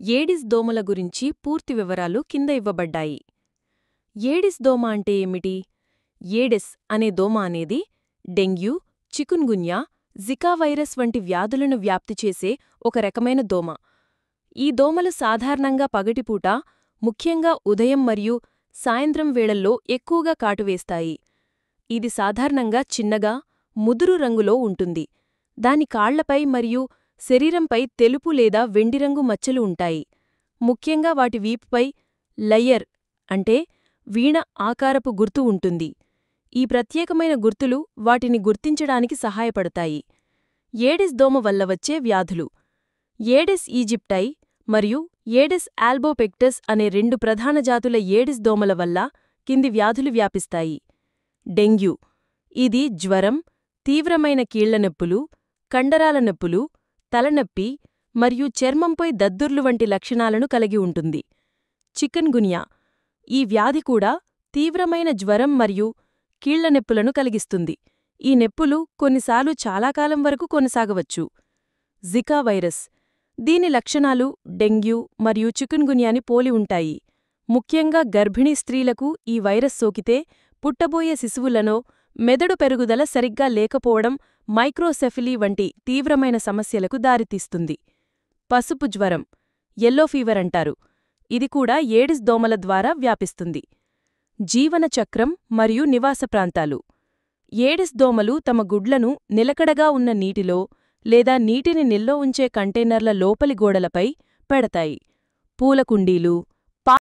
Aedes దోమల గురించి పూర్తి వివరాలు కింద ఇవ్వబడ్డాయి. ఏడిస్ దోమ అంటే ఏమిటి? ఏడెస్ అనే దోమ అనేది డెంగ్యూ, చికున్గున్యా, జికా వైరస్ వంటి వ్యాధులను వ్యాప్తి చేసే ఒక రకమైన దోమ. ఈ దోమలు సాధారణంగా పగటిపూట, ముఖ్యంగా ఉదయం మరియు సాయంత్రం వేళల్లో ఎక్కువగా కాటువేస్తాయి. ఇది సాధారణంగా చిన్నగా, ముదురు రంగులో ఉంటుంది. దాని కాళ్లపై మరియు శరీరంపై తెలుపు లేదా వెండిరంగు మచ్చలు ఉంటాయి. ముఖ్యంగా వాటి వీపుపై లయర్ అంటే వీణ ఆకారపు గుర్తు ఉంటుంది. ఈ ప్రత్యేకమైన గుర్తులు వాటిని గుర్తించడానికి సహాయపడతాయి. ఏడిస్ దోమ వల్ల వచ్చే వ్యాధులు: ఏడెస్ ఈజిప్టై మరియు ఏడెస్ ఆల్బోపెక్టస్ అనే రెండు ప్రధాన జాతుల ఏడిస్ దోమల వల్ల కింది వ్యాధులు వ్యాపిస్తాయి. డెంగ్యూ: ఇది జ్వరం, తీవ్రమైన కీళ్లనొప్పులు, కండరాల నొప్పులు, తలనొప్పి మరియు చర్మంపై దద్దుర్లు వంటి లక్షణాలను కలిగి ఉంటుంది. చికున్గున్యా: ఈ వ్యాధి కూడా తీవ్రమైన జ్వరం మరియు కీళ్లనొప్పులను కలిగిస్తుంది. ఈ నొప్పులు కొన్నిసార్లు చాలా కాలం వరకు కొనసాగవచ్చు. జికా వైరస్: దీని లక్షణాలు డెంగ్యూ మరియు చికున్గున్యాని పోలి ఉంటాయి. ముఖ్యంగా గర్భిణీ స్త్రీలకు ఈ వైరస్ సోకితే పుట్టబోయే శిశువులలో మెదడు పెరుగుదల సరిగ్గా లేకపోవడం, మైక్రోసెఫలీ వంటి తీవ్రమైన సమస్యలకు దారితీస్తుంది. పసుపు జ్వరం, యెల్లో ఫీవర్ అంటారు. ఇది కూడా ఏడిస్ దోమల ద్వారా వ్యాపిస్తుంది. జీవన చక్రం మరియు నివాస ప్రాంతాలు: ఏడిస్ దోమలు తమ గుడ్లను నిలకడగా ఉన్న నీటిలో లేదా నీటిని నిల్వ ఉంచే కంటైనర్ల లోపలి గోడలపై పెడతాయి. పూల కుండీలు,